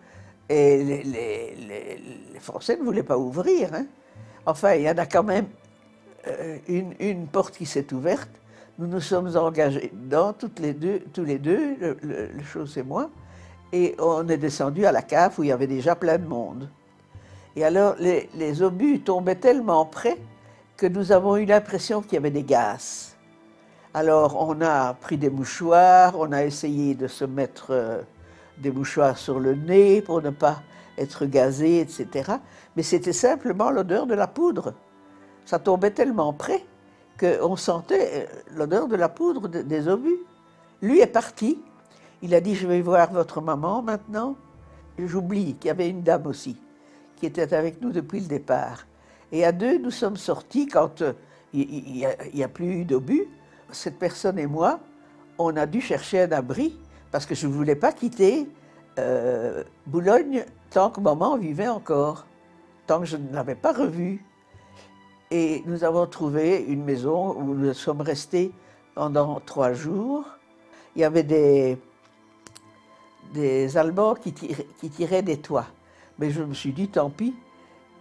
Et les Français ne voulaient pas ouvrir. Hein. Enfin, il y en a quand même une porte qui s'est ouverte. Nous nous sommes engagés dedans, tous les deux, le chose et moi, et on est descendu à la cave où il y avait déjà plein de monde. Et alors, les obus tombaient tellement près que nous avons eu l'impression qu'il y avait des gaz. Alors, on a pris des mouchoirs, on a essayé de se mettre des mouchoirs sur le nez pour ne pas être gazé, etc. Mais c'était simplement l'odeur de la poudre. Ça tombait tellement près qu'on sentait l'odeur de la poudre des obus. Lui est parti. Il a dit, je vais voir votre maman maintenant. J'oublie qu'il y avait une dame aussi, qui était avec nous depuis le départ. Et à deux, nous sommes sortis quand il n'y a plus eu d'obus. Cette personne et moi, on a dû chercher un abri, parce que je ne voulais pas quitter Boulogne tant que maman vivait encore, tant que je ne l'avais pas revue. Et nous avons trouvé une maison où nous sommes restés pendant 3 jours. Il y avait des Allemands qui tiraient des toits. Mais je me suis dit, tant pis,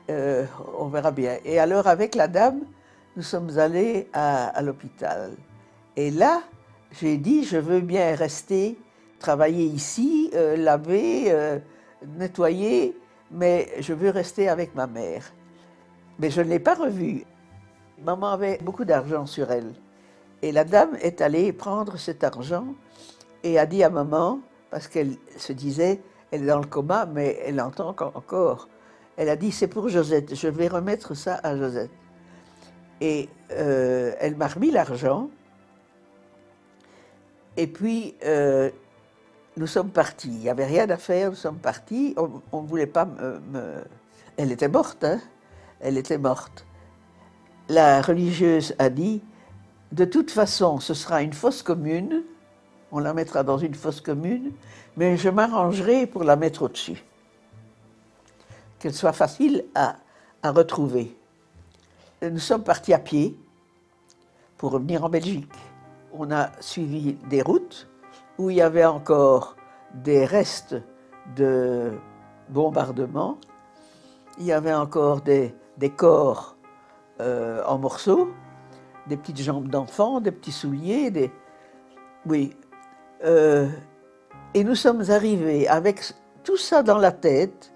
on verra bien. Et alors, avec la dame, nous sommes allés à l'hôpital. Et là, j'ai dit, je veux bien rester, travailler ici, laver, nettoyer, mais je veux rester avec ma mère. Mais je ne l'ai pas revue. Maman avait beaucoup d'argent sur elle. Et la dame est allée prendre cet argent et a dit à maman, parce qu'elle se disait, elle est dans le coma, mais elle entend encore. Elle a dit, c'est pour Josette, je vais remettre ça à Josette. Et elle m'a remis l'argent. Et puis, nous sommes partis. Il n'y avait rien à faire, nous sommes partis. On ne voulait pas me... Elle était morte, hein. Elle était morte. La religieuse a dit, de toute façon, ce sera une fosse commune, on la mettra dans une fosse commune, mais je m'arrangerai pour la mettre au-dessus, qu'elle soit facile à retrouver. Nous sommes partis à pied pour revenir en Belgique. On a suivi des routes où il y avait encore des restes de bombardements, il y avait encore des corps en morceaux, des petites jambes d'enfants, des petits souliers, Oui. Et nous sommes arrivés avec tout ça dans la tête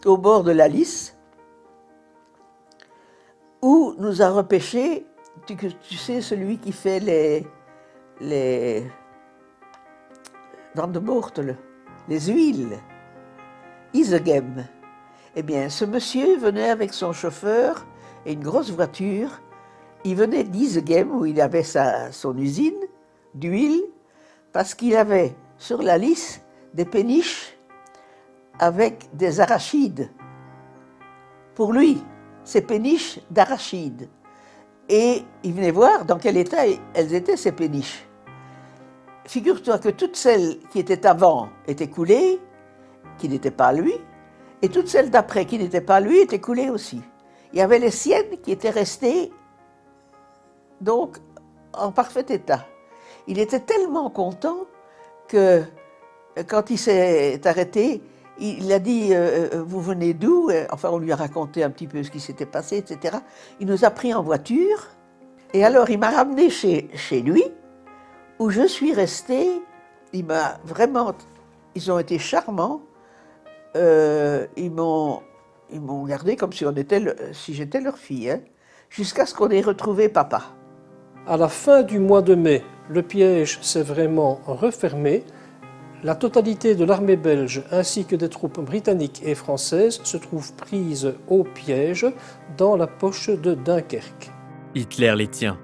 au bord de la Lys, où nous a repêché, tu sais, celui qui fait les Vandenboortel, les huiles, Isegem. Eh bien, ce monsieur venait avec son chauffeur et une grosse voiture. Il venait d'Isegem, où il avait son usine d'huile, parce qu'il avait sur la Lys des péniches avec des arachides. Pour lui, ces péniches d'arachides. Et il venait voir dans quel état elles étaient, ces péniches. Figure-toi que toutes celles qui étaient avant étaient coulées, qui n'étaient pas à lui, et toutes celles d'après qui n'étaient pas à lui étaient coulées aussi. Il y avait les siennes qui étaient restées donc en parfait état. Il était tellement content que quand il s'est arrêté, il a dit « Vous venez d'où ?» Enfin, on lui a raconté un petit peu ce qui s'était passé, etc. Il nous a pris en voiture, et alors il m'a ramené chez lui, où je suis restée. Il m'a vraiment... Ils ont été charmants. Ils m'ont gardé comme si j'étais leur fille, hein, jusqu'à ce qu'on ait retrouvé papa. À la fin du mois de mai, le piège s'est vraiment refermé. La totalité de l'armée belge ainsi que des troupes britanniques et françaises se trouvent prises au piège dans la poche de Dunkerque. Hitler les tient.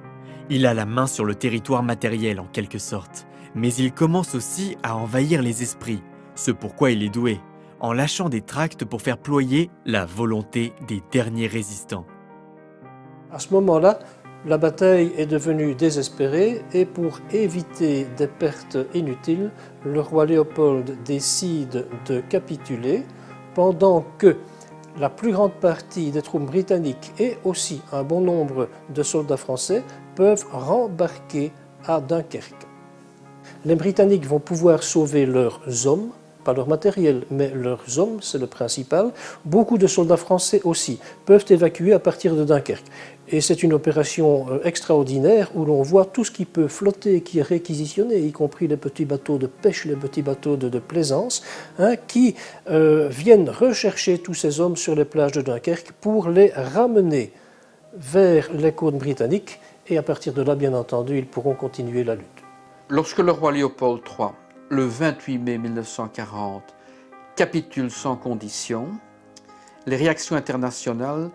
Il a la main sur le territoire matériel en quelque sorte. Mais il commence aussi à envahir les esprits, ce pourquoi il est doué, en lâchant des tracts pour faire ployer la volonté des derniers résistants. À ce moment-là, la bataille est devenue désespérée et pour éviter des pertes inutiles, le roi Léopold décide de capituler pendant que la plus grande partie des troupes britanniques et aussi un bon nombre de soldats français peuvent rembarquer à Dunkerque. Les Britanniques vont pouvoir sauver leurs hommes, pas leur matériel, mais leurs hommes, c'est le principal. Beaucoup de soldats français aussi peuvent évacuer à partir de Dunkerque. Et c'est une opération extraordinaire où l'on voit tout ce qui peut flotter, qui est réquisitionné, y compris les petits bateaux de pêche, les petits bateaux de plaisance, qui viennent rechercher tous ces hommes sur les plages de Dunkerque pour les ramener vers les côtes britanniques. Et à partir de là, bien entendu, ils pourront continuer la lutte. Lorsque le roi Léopold III, le 28 mai 1940, capitule sans condition, les réactions internationales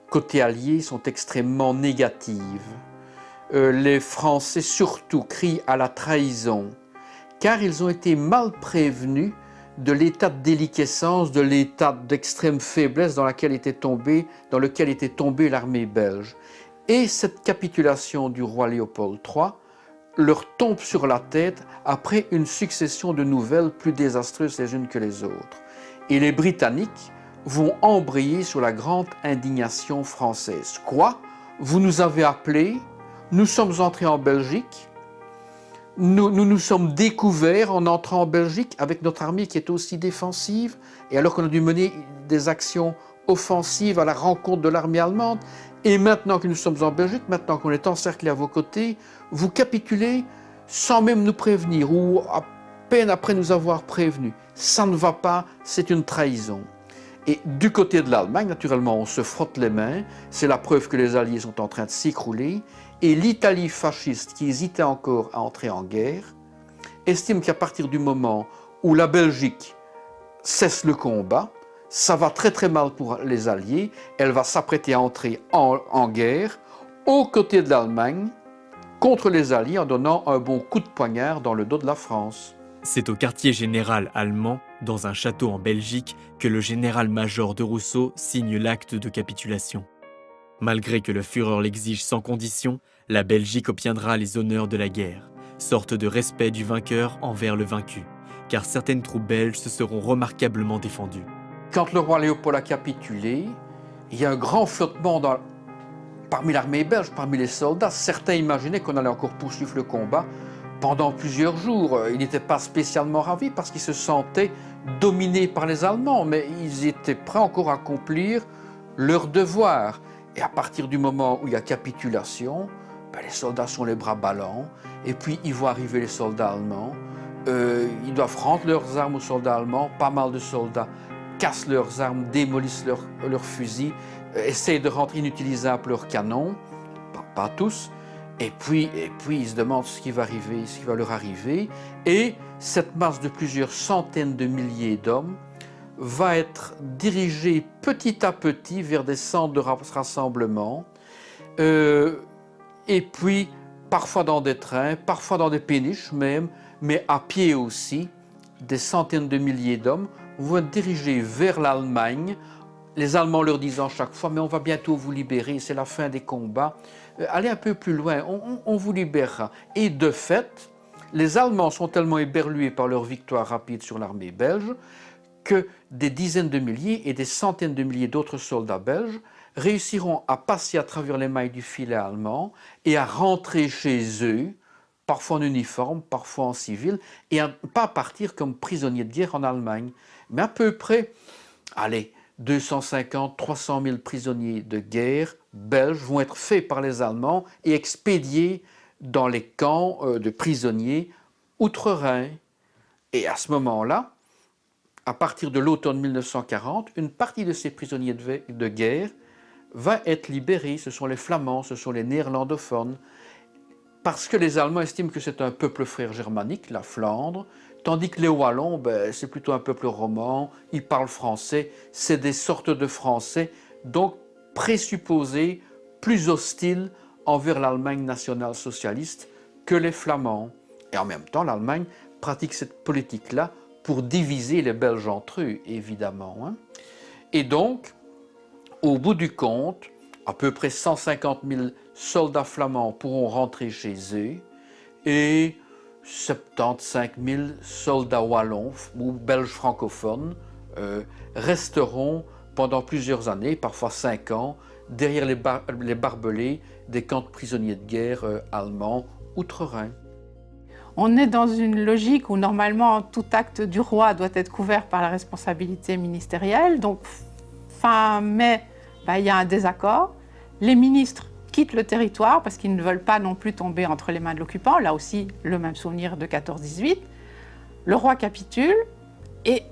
côté allié sont extrêmement négatives. Les Français surtout crient à la trahison, car ils ont été mal prévenus de l'état de déliquescence, de l'état d'extrême faiblesse dans lequel était tombée l'armée belge. Et cette capitulation du roi Léopold III leur tombe sur la tête après une succession de nouvelles plus désastreuses les unes que les autres. Et les Britanniques vont embrayer sur la grande indignation française. Quoi? Vous nous avez appelés, nous sommes entrés en Belgique, nous sommes découverts en entrant en Belgique avec notre armée qui est aussi défensive, et alors qu'on a dû mener des actions offensives à la rencontre de l'armée allemande, et maintenant que nous sommes en Belgique, maintenant qu'on est encerclés à vos côtés, vous capitulez sans même nous prévenir, ou à peine après nous avoir prévenus. Ça ne va pas, c'est une trahison. Et du côté de l'Allemagne, naturellement, on se frotte les mains, c'est la preuve que les Alliés sont en train de s'écrouler, et l'Italie fasciste, qui hésitait encore à entrer en guerre, estime qu'à partir du moment où la Belgique cesse le combat, ça va très très mal pour les Alliés, elle va s'apprêter à entrer en guerre aux côtés de l'Allemagne contre les Alliés en donnant un bon coup de poignard dans le dos de la France. C'est au quartier général allemand, dans un château en Belgique, que le général-major de Rousseau signe l'acte de capitulation. Malgré que le Führer l'exige sans condition, la Belgique obtiendra les honneurs de la guerre, sorte de respect du vainqueur envers le vaincu, car certaines troupes belges se seront remarquablement défendues. Quand le roi Léopold a capitulé, il y a un grand flottement parmi l'armée belge, parmi les soldats. Certains imaginaient qu'on allait encore poursuivre le combat pendant plusieurs jours. Ils n'étaient pas spécialement ravis parce qu'ils se sentaient dominés par les Allemands, mais ils étaient prêts encore à accomplir leur devoir. Et à partir du moment où il y a capitulation, les soldats sont les bras ballants, et puis ils voient arriver les soldats allemands. Ils doivent rendre leurs armes aux soldats allemands. Pas mal de soldats cassent leurs armes, démolissent leurs fusils, essayent de rendre inutilisables leurs canons, pas tous. Et puis ils se demandent ce qui va leur arriver. Et cette masse de plusieurs centaines de milliers d'hommes va être dirigée petit à petit vers des centres de rassemblement. Et puis, parfois dans des trains, parfois dans des péniches même, mais à pied aussi, des centaines de milliers d'hommes vont être dirigés vers l'Allemagne, les Allemands leur disant chaque fois « mais on va bientôt vous libérer, c'est la fin des combats, allez un peu plus loin, on vous libérera ». Et de fait, les Allemands sont tellement éberlués par leur victoire rapide sur l'armée belge que des dizaines de milliers et des centaines de milliers d'autres soldats belges réussiront à passer à travers les mailles du filet allemand et à rentrer chez eux, parfois en uniforme, parfois en civil, et à ne pas partir comme prisonniers de guerre en Allemagne. Mais à peu près, 250 300 000 prisonniers de guerre belges vont être faits par les Allemands et expédiés dans les camps de prisonniers outre-Rhin. Et à ce moment-là, à partir de l'automne 1940, une partie de ces prisonniers de guerre va être libérée. Ce sont les Flamands, ce sont les néerlandophones, parce que les Allemands estiment que c'est un peuple frère germanique, la Flandre, tandis que les Wallons, c'est plutôt un peuple roman, ils parlent français, c'est des sortes de Français, donc présupposés, plus hostiles envers l'Allemagne nationale-socialiste que les Flamands. Et en même temps, l'Allemagne pratique cette politique-là pour diviser les Belges entre eux, évidemment. Et donc, au bout du compte, à peu près 150 000 soldats flamands pourront rentrer chez eux et 75 000 soldats wallons ou belges francophones resteront pendant plusieurs années, parfois 5 ans, derrière les barbelés des camps de prisonniers de guerre allemands outre-Rhin. On est dans une logique où normalement tout acte du roi doit être couvert par la responsabilité ministérielle. Donc fin mai, il y a un désaccord. Les ministres quittent le territoire parce qu'ils ne veulent pas non plus tomber entre les mains de l'occupant. Là aussi, le même souvenir de 14-18. Le roi capitule et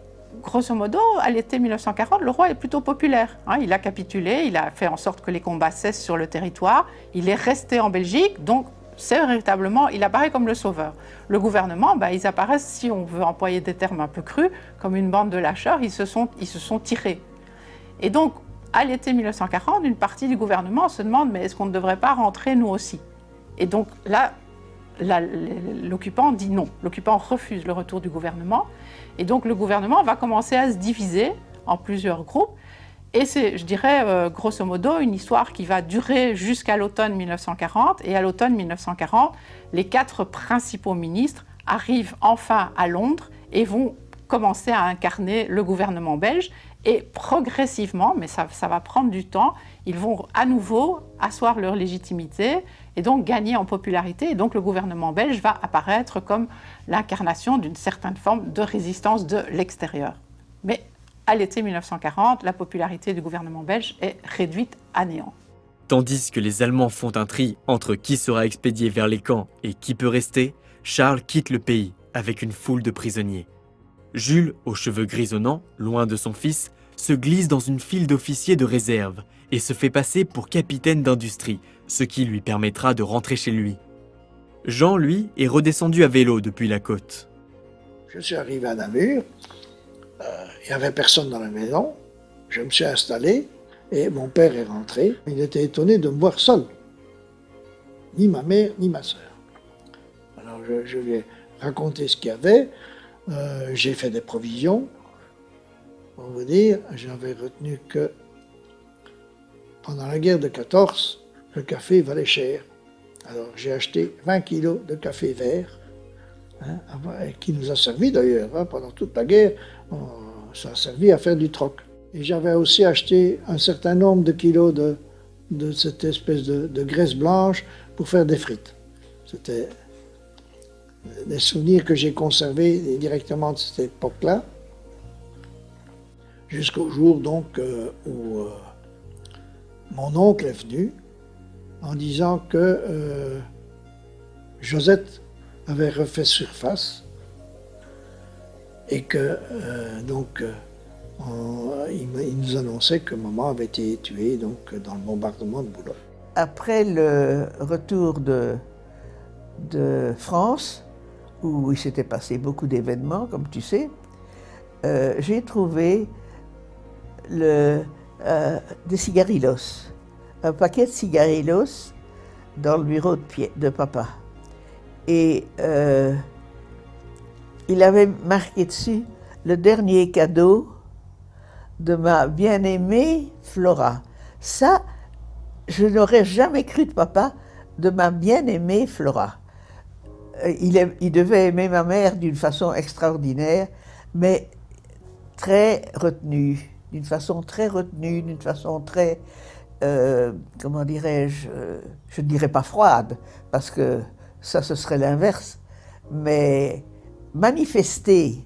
grosso modo, à l'été 1940, le roi est plutôt populaire. Il a capitulé, il a fait en sorte que les combats cessent sur le territoire. Il est resté en Belgique, donc c'est véritablement, il apparaît comme le sauveur. Le gouvernement, ils apparaissent, si on veut employer des termes un peu crus, comme une bande de lâcheurs, ils se sont tirés. Et donc, à l'été 1940, une partie du gouvernement se demande, mais est-ce qu'on ne devrait pas rentrer nous aussi? Et donc là, l'occupant dit non. L'occupant refuse le retour du gouvernement. Et donc le gouvernement va commencer à se diviser en plusieurs groupes. Et c'est, je dirais, grosso modo, une histoire qui va durer jusqu'à l'automne 1940. Et à l'automne 1940, les 4 principaux ministres arrivent enfin à Londres et vont commencer à incarner le gouvernement belge. Et progressivement, mais ça va prendre du temps, ils vont à nouveau asseoir leur légitimité et donc gagner en popularité. Et donc le gouvernement belge va apparaître comme l'incarnation d'une certaine forme de résistance de l'extérieur. Mais à l'été 1940, la popularité du gouvernement belge est réduite à néant. Tandis que les Allemands font un tri entre qui sera expédié vers les camps et qui peut rester, Charles quitte le pays avec une foule de prisonniers. Jules, aux cheveux grisonnants, loin de son fils, se glisse dans une file d'officiers de réserve et se fait passer pour capitaine d'industrie, ce qui lui permettra de rentrer chez lui. Jean, lui, est redescendu à vélo depuis la côte. Je suis arrivé à Namur, il n'y avait personne dans la maison, je me suis installé et mon père est rentré. Il était étonné de me voir seul, ni ma mère ni ma sœur. Alors je lui ai raconté ce qu'il y avait, j'ai fait des provisions. Pour vous dire, j'avais retenu que pendant la guerre de 14, le café valait cher. Alors j'ai acheté 20 kilos de café vert, qui nous a servi d'ailleurs, pendant toute la guerre, ça a servi à faire du troc. Et j'avais aussi acheté un certain nombre de kilos de cette espèce de graisse blanche pour faire des frites. C'était des souvenirs que j'ai conservés directement de cette époque-là. Jusqu'au jour donc où mon oncle est venu en disant que Josette avait refait surface et que il nous annonçait que maman avait été tuée donc, dans le bombardement de Boulogne. Après le retour de France, où il s'était passé beaucoup d'événements, comme tu sais, j'ai trouvé des cigarillos, un paquet de cigarillos dans le bureau de papa. Et il avait marqué dessus le dernier cadeau de ma bien-aimée Flora. Ça, je n'aurais jamais cru de papa, de ma bien-aimée Flora. Il devait aimer ma mère d'une façon extraordinaire, mais très retenue, d'une façon très, comment dirais-je, je ne dirais pas froide, parce que ça, ce serait l'inverse, mais manifester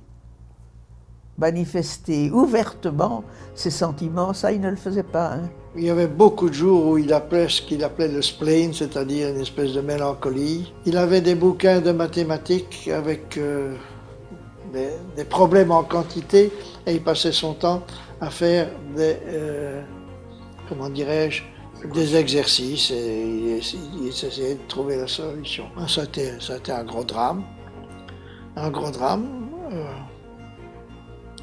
ouvertement ses sentiments, ça, il ne le faisait pas. Il y avait beaucoup de jours où il appelait ce qu'il appelait le spleen, c'est-à-dire une espèce de mélancolie. Il avait des bouquins de mathématiques avec des problèmes en quantité et il passait son temps à faire des, des exercices et il essayait de trouver la solution. Ça a été un gros drame.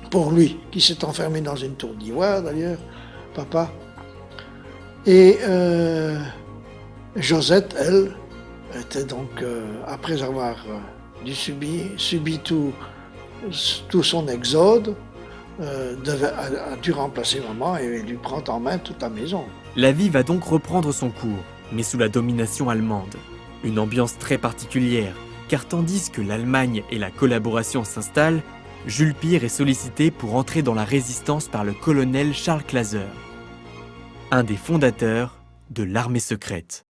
Pour lui, qui s'est enfermé dans une tour d'ivoire d'ailleurs, papa. Et Josette, elle, était donc, après avoir subi tout son exode, a dû remplacer maman et lui prendre en main toute la maison. La vie va donc reprendre son cours, mais sous la domination allemande. Une ambiance très particulière, car tandis que l'Allemagne et la collaboration s'installent, Jules Pire est sollicité pour entrer dans la résistance par le colonel Charles Claser, un des fondateurs de l'armée secrète.